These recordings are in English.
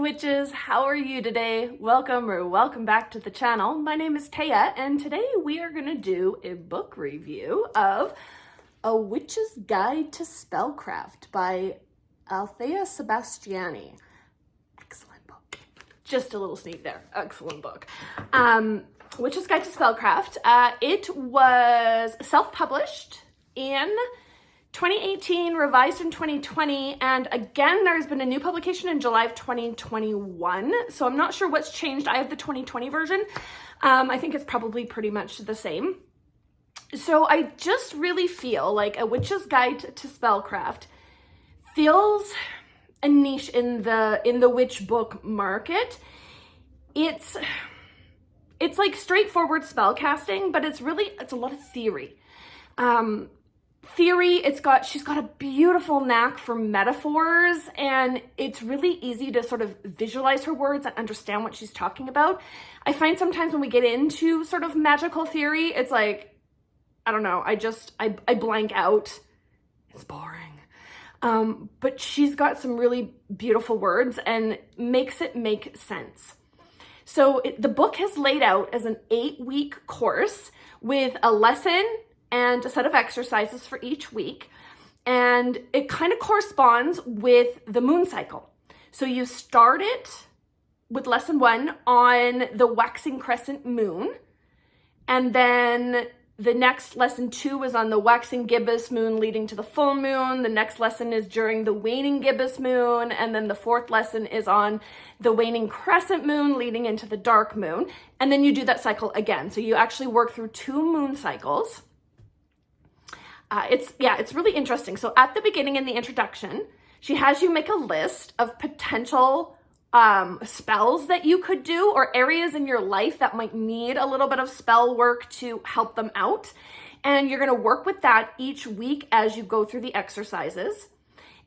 witches, how are you today? Welcome back to the channel. My name is Taya, and today we are going to do a book review of A Witch's Guide to Spellcraft by Althaea Sebastiani. Excellent book. Just a little sneak there. Excellent book. Witch's Guide to Spellcraft. It was self-published in 2018, revised in 2020, and again, there's been a new publication in July of 2021, so I'm not sure what's changed. I have the 2020 version. I think it's probably pretty much the same. So I just really feel like A Witch's Guide to Spellcraft fills a niche in the witch book market. It's like straightforward spell casting, but it's a lot of theory. She's got a beautiful knack for metaphors, and it's really easy to sort of visualize her words and understand what she's talking about. I find sometimes when we get into sort of magical theory, it's like, I don't know, I blank out. It's boring. But she's got some really beautiful words and makes it make sense. So the book is laid out as an 8-week course with a lesson and a set of exercises for each week. And it kind of corresponds with the moon cycle. So you start it with lesson 1 on the waxing crescent moon. And then the next lesson 2 is on the waxing gibbous moon leading to the full moon. The next lesson is during the waning gibbous moon. And then the 4th lesson is on the waning crescent moon leading into the dark moon. And then you do that cycle again. So you actually work through 2 moon cycles. It's really interesting. So at the beginning in the introduction, she has you make a list of potential spells that you could do, or areas in your life that might need a little bit of spell work to help them out. And you're going to work with that each week as you go through the exercises.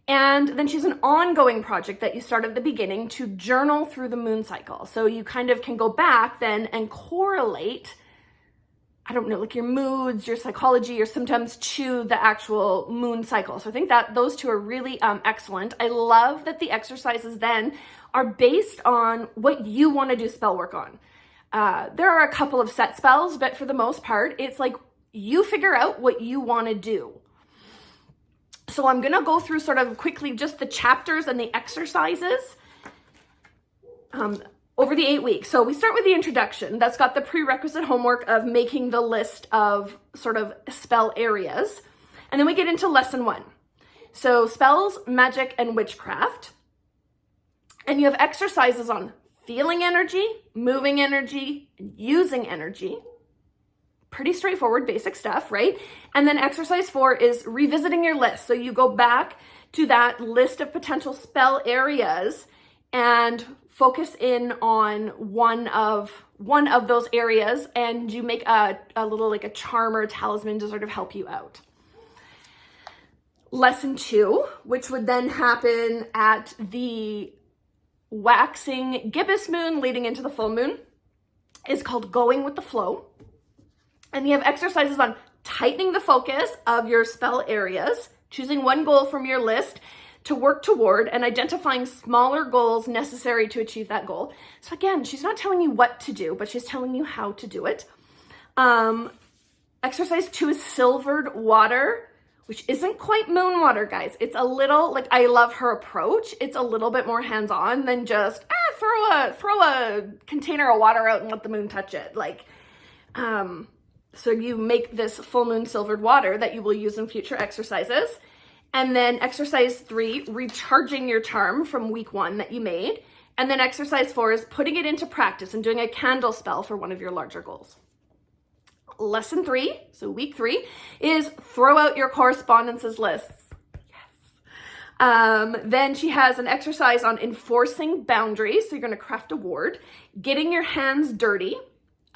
And then she's an ongoing project that you start at the beginning to journal through the moon cycle. So you kind of can go back then and correlate, I don't know, like your moods, your psychology, or sometimes to the actual moon cycle. So I think that those 2 are really excellent. I love that the exercises then are based on what you want to do spell work on. There are a couple of set spells, but for the most part, it's like you figure out what you want to do. So I'm going to go through sort of quickly just the chapters and the exercises over the 8 weeks. So we start with the introduction. That's got the prerequisite homework of making the list of sort of spell areas. And then we get into lesson 1. So spells, magic, and witchcraft. And you have exercises on feeling energy, moving energy, and using energy. Pretty straightforward, basic stuff, right? And then exercise 4 is revisiting your list. So you go back to that list of potential spell areas and focus in on one of those areas, and you make a little like a charm or a talisman to sort of help you out. Lesson 2, which would then happen at the waxing gibbous moon leading into the full moon, is called Going with the Flow. And you have exercises on tightening the focus of your spell areas, choosing one goal from your list to work toward, and identifying smaller goals necessary to achieve that goal. So again, she's not telling you what to do, but she's telling you how to do it. Exercise 2 is silvered water, which isn't quite moon water, guys. It's a little, like, I love her approach. It's a little bit more hands-on than just throw a container of water out and let the moon touch it. So you make this full moon silvered water that you will use in future exercises. And then exercise 3, recharging your charm from week 1 that you made. And then exercise 4 is putting it into practice and doing a candle spell for one of your larger goals. Lesson 3, so week 3, is throw out your correspondences lists. Yes. Then she has an exercise on enforcing boundaries. So you're going to craft a ward, getting your hands dirty.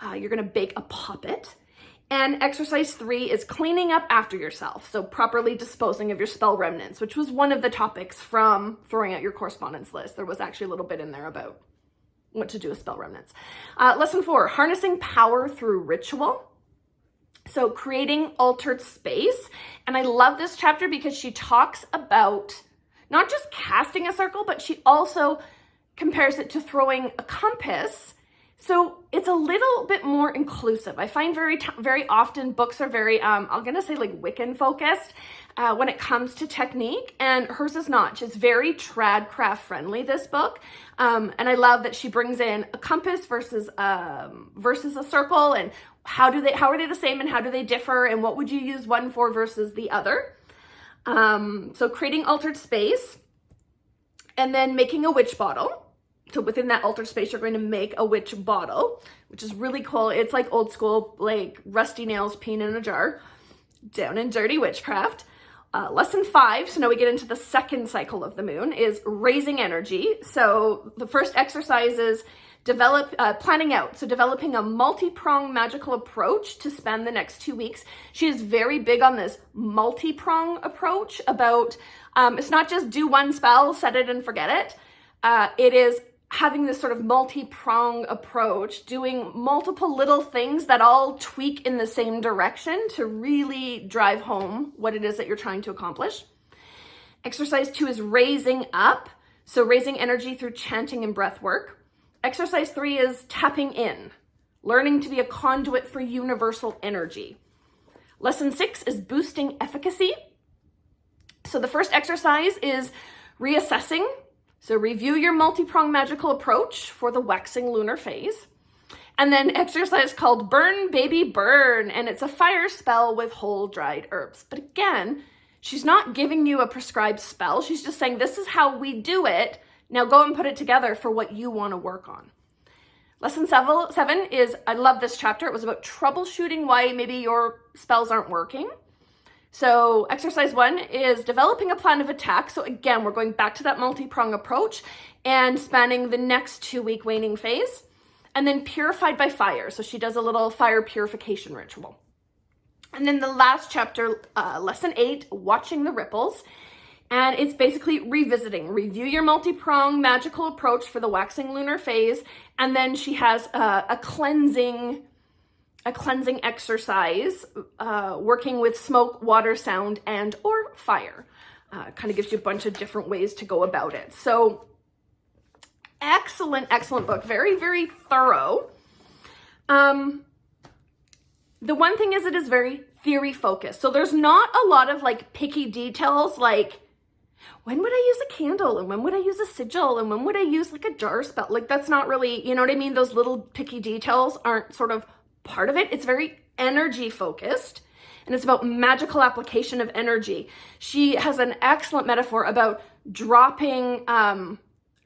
You're going to bake a puppet. And exercise 3 is cleaning up after yourself. So properly disposing of your spell remnants, which was one of the topics from throwing out your correspondence list. There was actually a little bit in there about what to do with spell remnants. Lesson 4, harnessing power through ritual. So creating altered space. And I love this chapter because she talks about not just casting a circle, but she also compares it to throwing a compass. So it's a little bit more inclusive. I find very often books are very, I'm going to say like Wiccan focused when it comes to technique, and hers is not. She's very tradcraft friendly, this book. And I love that she brings in a compass versus a circle, and how are they the same and how do they differ, and what would you use one for versus the other. So creating altered space, and then making a witch bottle. So within that altered space, you're going to make a witch bottle, which is really cool. It's like old school, like rusty nails peeing in a jar, down and dirty witchcraft. Lesson 5, so now we get into the second cycle of the moon, is raising energy. So the first exercise is planning out. So developing a multi-pronged magical approach to spend the next 2 weeks. She is very big on this multi-prong approach about, it's not just do one spell, set it and forget it. It is having this sort of multi-prong approach, doing multiple little things that all tweak in the same direction to really drive home what it is that you're trying to accomplish. Exercise 2 is raising up. So raising energy through chanting and breath work. Exercise 3 is tapping in, learning to be a conduit for universal energy. Lesson 6 is boosting efficacy. So the first exercise is reassessing. So review your multi-pronged magical approach for the waxing lunar phase. And then exercise called Burn Baby Burn, and it's a fire spell with whole dried herbs. But again, she's not giving you a prescribed spell. She's just saying, this is how we do it. Now go and put it together for what you want to work on. Lesson 7 is, I love this chapter. It was about troubleshooting why maybe your spells aren't working. So exercise 1 is developing a plan of attack. So again, we're going back to that multi-prong approach and spanning the next 2-week waning phase. And then purified by fire. So she does a little fire purification ritual. And then the last chapter, lesson 8, watching the ripples. And it's basically review your multi-pronged magical approach for the waxing lunar phase. And then she has a cleansing exercise, working with smoke, water, sound, and or fire. Kind of gives you a bunch of different ways to go about it. So excellent book. Very, very thorough. The one thing is it is very theory focused. So there's not a lot of like picky details like, when would I use a candle? And when would I use a sigil? And when would I use like a jar spell? Like that's not really, you know what I mean? Those little picky details aren't sort of part of it. It's very energy focused, and it's about magical application of energy. She has an excellent metaphor about dropping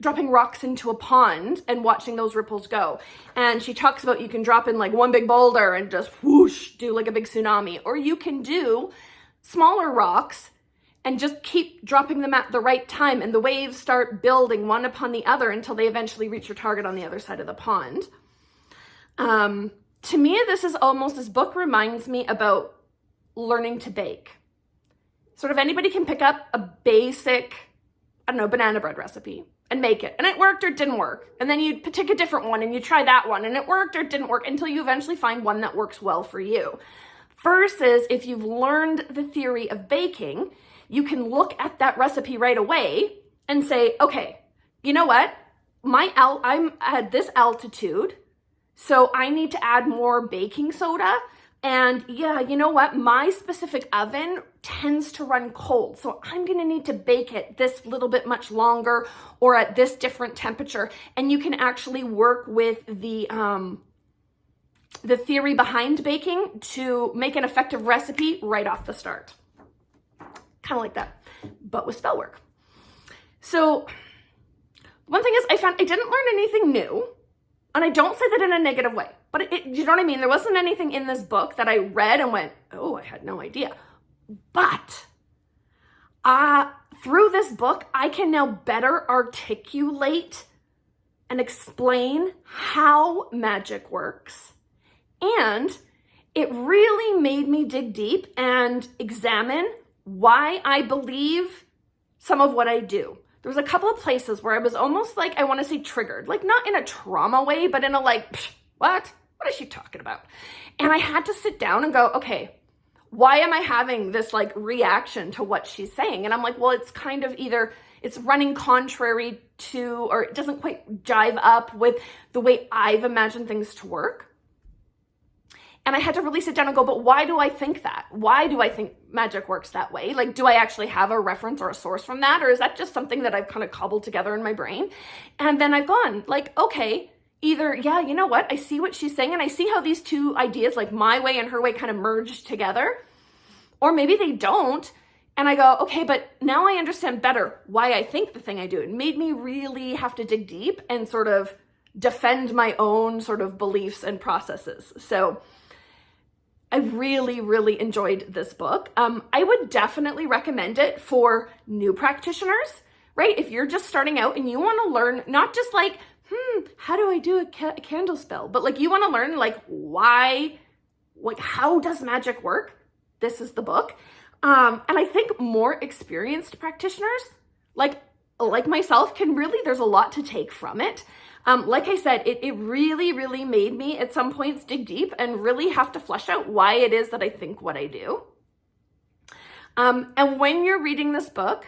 rocks into a pond and watching those ripples go. And she talks about you can drop in like one big boulder and just whoosh, do like a big tsunami, or you can do smaller rocks and just keep dropping them at the right time, and the waves start building one upon the other until they eventually reach your target on the other side of the pond. To me, this book reminds me about learning to bake. Sort of anybody can pick up a basic, banana bread recipe and make it. And it worked or it didn't work. And then you take a different one and you try that one and it worked or it didn't work until you eventually find one that works well for you. Versus if you've learned the theory of baking, you can look at that recipe right away and say, okay, you know what? I'm at this altitude, so I need to add more baking soda. And yeah, you know what? My specific oven tends to run cold. So I'm going to need to bake it this little bit much longer or at this different temperature. And you can actually work with the theory behind baking to make an effective recipe right off the start. Kind of like that, but with spell work. So one thing is I found I didn't learn anything new. And I don't say that in a negative way, but you know what I mean? There wasn't anything in this book that I read and went, oh, I had no idea. But through this book, I can now better articulate and explain how magic works. And it really made me dig deep and examine why I believe some of what I do. There was a couple of places where I was almost like, I want to say triggered, like not in a trauma way, but in a like, what is she talking about? And I had to sit down and go, okay, why am I having this like reaction to what she's saying? And I'm like, well, it's kind of either it's running contrary to, or it doesn't quite jive up with the way I've imagined things to work. And I had to really sit down and go, but why do I think that? Why do I think magic works that way? Like, do I actually have a reference or a source from that? Or is that just something that I've kind of cobbled together in my brain? And then I've gone like, okay, either, yeah, you know what? I see what she's saying and I see how these two ideas, like my way and her way, kind of merge together. Or maybe they don't. And I go, okay, but now I understand better why I think the thing I do. It made me really have to dig deep and sort of defend my own sort of beliefs and processes. So I really, really enjoyed this book. I would definitely recommend it for new practitioners, right? If you're just starting out and you want to learn, not just like, how do I do a candle spell? But like, you want to learn like why, like how does magic work? This is the book. And I think more experienced practitioners, like myself, can really, there's a lot to take from it. Like I said, it really, really made me at some points dig deep and really have to flesh out why it is that I think what I do. And when you're reading this book,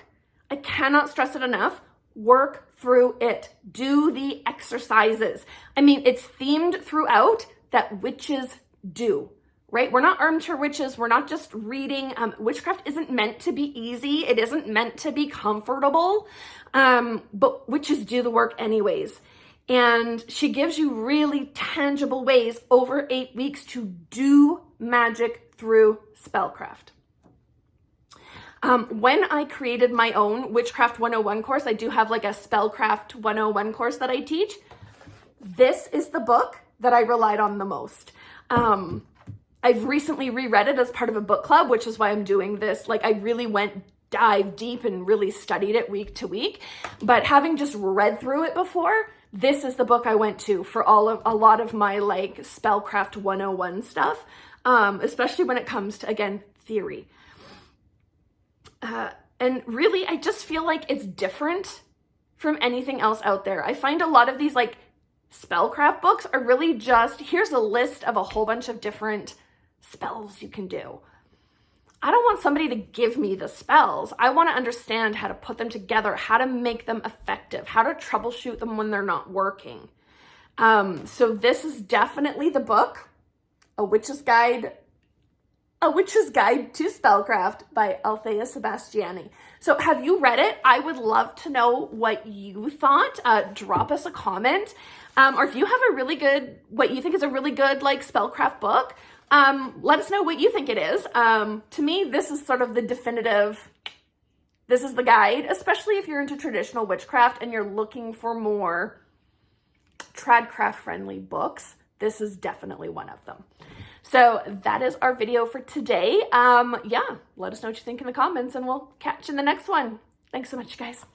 I cannot stress it enough, work through it. Do the exercises. I mean, it's themed throughout that witches do, right? We're not armchair witches. We're not just reading. Witchcraft isn't meant to be easy. It isn't meant to be comfortable, but witches do the work anyways. And she gives you really tangible ways over 8 weeks to do magic through Spellcraft. When I created my own Witchcraft 101 course, I do have like a Spellcraft 101 course that I teach. This is the book that I relied on the most. I've recently reread it as part of a book club, which is why I'm doing this. Like, I really dive deep and really studied it week to week. But having just read through it before, this is the book I went to for a lot of my like Spellcraft 101 stuff, especially when it comes to, again, theory. And really, I just feel like it's different from anything else out there. I find a lot of these like Spellcraft books are really just, here's a list of a whole bunch of different spells you can do. I don't want somebody to give me the spells. I want to understand how to put them together, how to make them effective, how to troubleshoot them when they're not working. So this is definitely the book, A Witch's Guide to Spellcraft by Althaea Sebastiani. So have you read it? I would love to know what you thought. Drop us a comment. Or if you have what you think is a really good like Spellcraft book, let us know what you think it is. To me, this is sort of the definitive, this is the guide, especially if you're into traditional witchcraft and you're looking for more tradcraft friendly books. This is definitely one of them. So that is our video for today. Yeah, let us know what you think in the comments and we'll catch you in the next one. Thanks so much, guys.